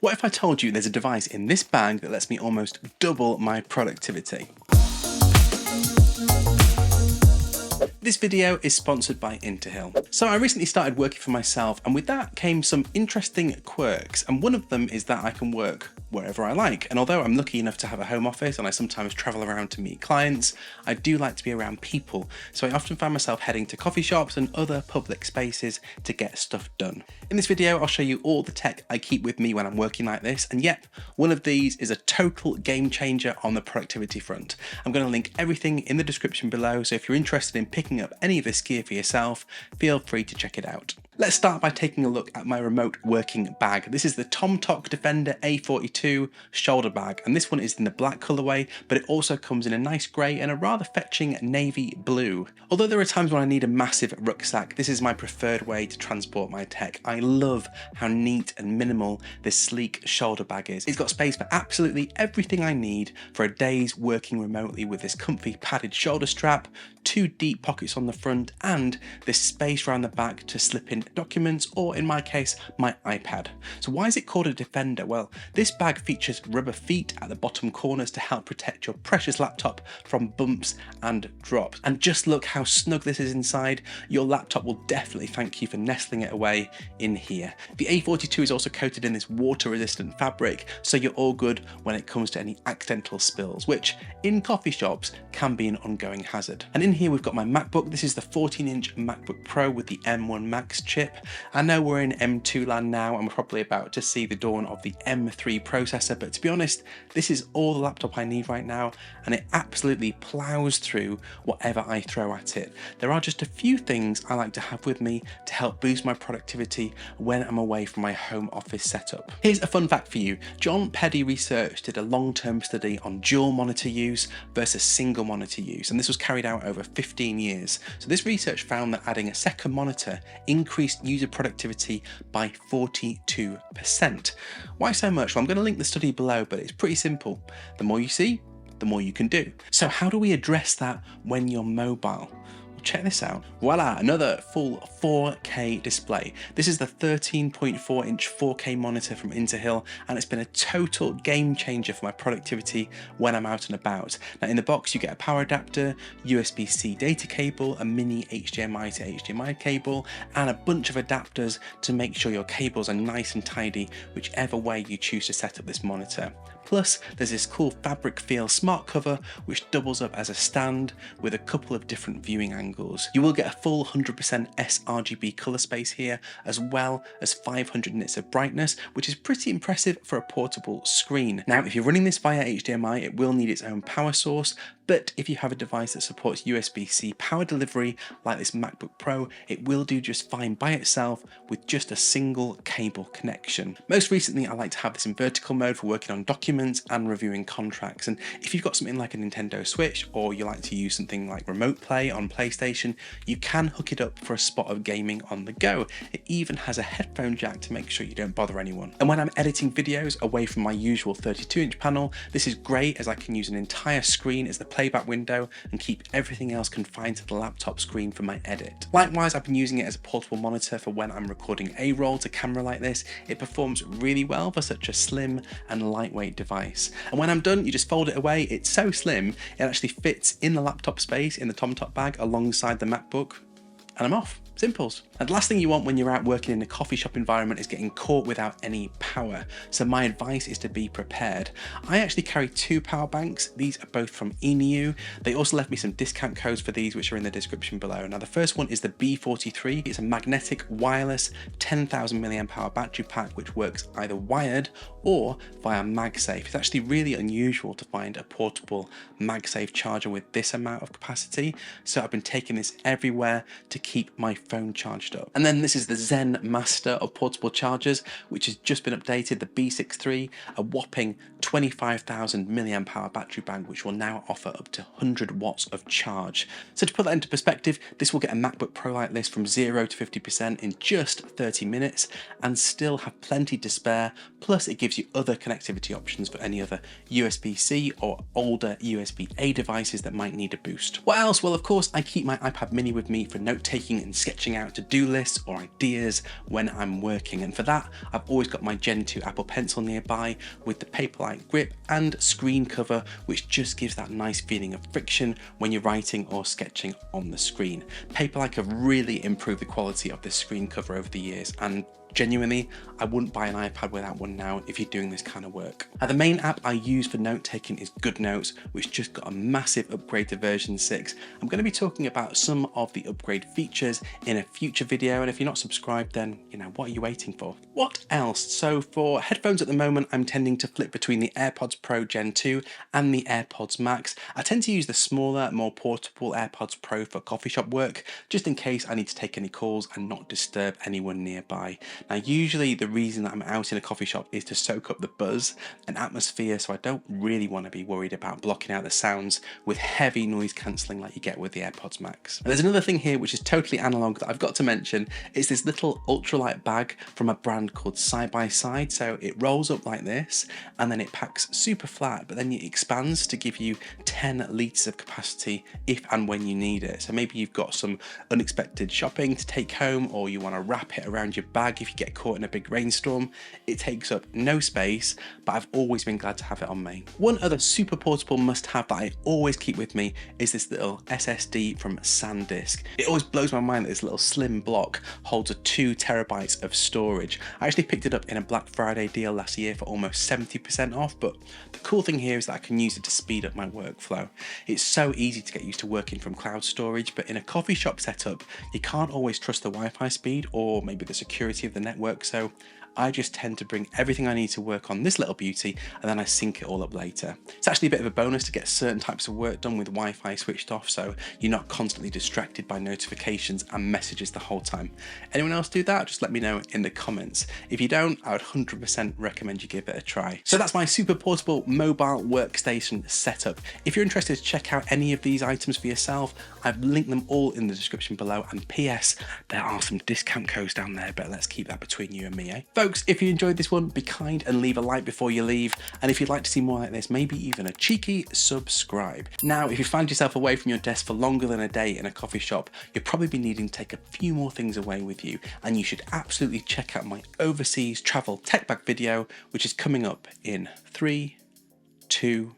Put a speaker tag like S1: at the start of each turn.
S1: What if I told you there's a device in this bag that lets me almost double my productivity? This video is sponsored by Interhill. So I recently started working for myself, and with that came some interesting quirks, and one of them is that I can work wherever I like. And although I'm lucky enough to have a home office and I sometimes travel around to meet clients, I do like to be around people. So I often find myself heading to coffee shops and other public spaces to get stuff done. In this video, I'll show you all the tech I keep with me when I'm working like this. And yep, one of these is a total game changer on the productivity front. I'm going to link everything in the description below. So if you're interested in picking up any of this gear for yourself, feel free to check it out. Let's start by taking a look at my remote working bag. This is the TomTok Defender A42 shoulder bag, and this one is in the black colorway, but it also comes in a nice grey and a rather fetching navy blue. Although there are times when I need a massive rucksack, this is my preferred way to transport my tech. I love how neat and minimal this sleek shoulder bag is. It's got space for absolutely everything I need for a day's working remotely with this comfy padded shoulder strap, 2 deep pockets on the front, and this space around the back to slip in documents, or in my case, my iPad. So why is it called a Defender? Well, this bag features rubber feet at the bottom corners to help protect your precious laptop from bumps and drops. And just look how snug this is inside. Your laptop will definitely thank you for nestling it away in here. The A42 is also coated in this water-resistant fabric, so you're all good when it comes to any accidental spills, which in coffee shops can be an ongoing hazard. And in here we've got my MacBook. This is the 14-inch MacBook Pro with the M1 Max chip. I know we're in M2 land now and we're probably about to see the dawn of the M3 processor, but to be honest, this is all the laptop I need right now, and it absolutely plows through whatever I throw at it. There are just a few things I like to have with me to help boost my productivity when I'm away from my home office setup. Here's a fun fact for you. John Peddy Research did a long-term study on dual monitor use versus single monitor use, and this was carried out over 15 years. So this research found that adding a second monitor increased user productivity by 42%. Why so much? Well, I'm going to link the study below, but it's pretty simple. The more you see, the more you can do. So how do we address that when you're mobile? Check this out. Voila, another full 4K display. This is the 13.4 inch 4K monitor from Interhill, and it's been a total game changer for my productivity when I'm out and about. Now in the box you get a power adapter, USB-C data cable, a mini HDMI to HDMI cable, and a bunch of adapters to make sure your cables are nice and tidy whichever way you choose to set up this monitor. Plus, there's this cool fabric feel smart cover which doubles up as a stand with a couple of different viewing angles. You will get a full 100% sRGB color space here, as well as 500 nits of brightness, which is pretty impressive for a portable screen. Now, if you're running this via HDMI, it will need its own power source, but if you have a device that supports USB-C power delivery like this MacBook Pro, it will do just fine by itself with just a single cable connection. Most recently, I like to have this in vertical mode for working on documents and reviewing contracts. And if you've got something like a Nintendo Switch, or you like to use something like Remote Play on PlayStation, you can hook it up for a spot of gaming on the go. It even has a headphone jack to make sure you don't bother anyone. And when I'm editing videos away from my usual 32-inch panel, this is great as I can use an entire screen as the playback window and keep everything else confined to the laptop screen for my edit. Likewise, I've been using it as a portable monitor for when I'm recording A-roll to camera like this. It performs really well for such a slim and lightweight device. And when I'm done, you just fold it away. It's so slim, it actually fits in the laptop space in the TomTok bag alongside the MacBook, and I'm off. Simples. And the last thing you want when you're out working in a coffee shop environment is getting caught without any power. So my advice is to be prepared. I actually carry 2 power banks. These are both from Inu. They also left me some discount codes for these, which are in the description below. Now the first one is the B43. It's a magnetic wireless 10,000 mAh battery pack, which works either wired or via MagSafe. It's actually really unusual to find a portable MagSafe charger with this amount of capacity. So I've been taking this everywhere to keep my phone charged up. And then this is the Zen Master of portable chargers, which has just been updated, the B63, a whopping 25,000 mAh battery bank, which will now offer up to 100 watts of charge. So to put that into perspective, this will get a MacBook Pro like this from 0 to 50% in just 30 minutes and still have plenty to spare. Plus it gives you other connectivity options for any other USB-C or older USB-A devices that might need a boost. What else? Well, of course, I keep my iPad mini with me for note-taking and sketching sketching out to-do lists or ideas when I'm working. And for that, I've always got my Gen 2 Apple Pencil nearby with the Paperlike grip and screen cover, which just gives that nice feeling of friction when you're writing or sketching on the screen. Paperlike have really improved the quality of this screen cover over the years, and genuinely, I wouldn't buy an iPad without one now if you're doing this kind of work. Now, the main app I use for note taking is GoodNotes, which just got a massive upgrade to version 6. I'm going to be talking about some of the upgrade features in a future video, and if you're not subscribed, then what are you waiting for? What else? So for headphones at the moment, I'm tending to flip between the AirPods Pro Gen 2 and the AirPods Max. I tend to use the smaller, more portable AirPods Pro for coffee shop work, just in case I need to take any calls and not disturb anyone nearby. Now, usually the reason that I'm out in a coffee shop is to soak up the buzz and atmosphere, so I don't really want to be worried about blocking out the sounds with heavy noise cancelling like you get with the AirPods Max. And there's another thing here which is totally analog that I've got to mention. It's this little ultralight bag from a brand called Side by Side. So it rolls up like this and then it packs super flat, but then it expands to give you 10 litres of capacity if and when you need it. So maybe you've got some unexpected shopping to take home, or you want to wrap it around your bag if you get caught in a big rainstorm. It takes up no space, but I've always been glad to have it on me. One other super portable must-have that I always keep with me is this little SSD from SanDisk. It always blows my mind that this little slim block holds a 2 terabytes of storage. I actually picked it up in a Black Friday deal last year for almost 70% off, but the cool thing here is that I can use it to speed up my workflow. It's so easy to get used to working from cloud storage, but in a coffee shop setup, you can't always trust the Wi-Fi speed or maybe the security of the network, so I just tend to bring everything I need to work on this little beauty and then I sync it all up later. It's actually a bit of a bonus to get certain types of work done with Wi-Fi switched off, so you're not constantly distracted by notifications and messages the whole time. Anyone else do that? Just let me know in the comments. If you don't, I would 100% recommend you give it a try. So that's my super portable mobile workstation setup. If you're interested to check out any of these items for yourself, I've linked them all in the description below, and PS, there are some discount codes down there, but let's keep that between you and me, eh? Folks, if you enjoyed this one, be kind and leave a like before you leave. And if you'd like to see more like this, maybe even a cheeky subscribe. Now, if you find yourself away from your desk for longer than a day in a coffee shop, you'll probably be needing to take a few more things away with you. And you should absolutely check out my overseas travel tech bag video, which is coming up in 3, 2,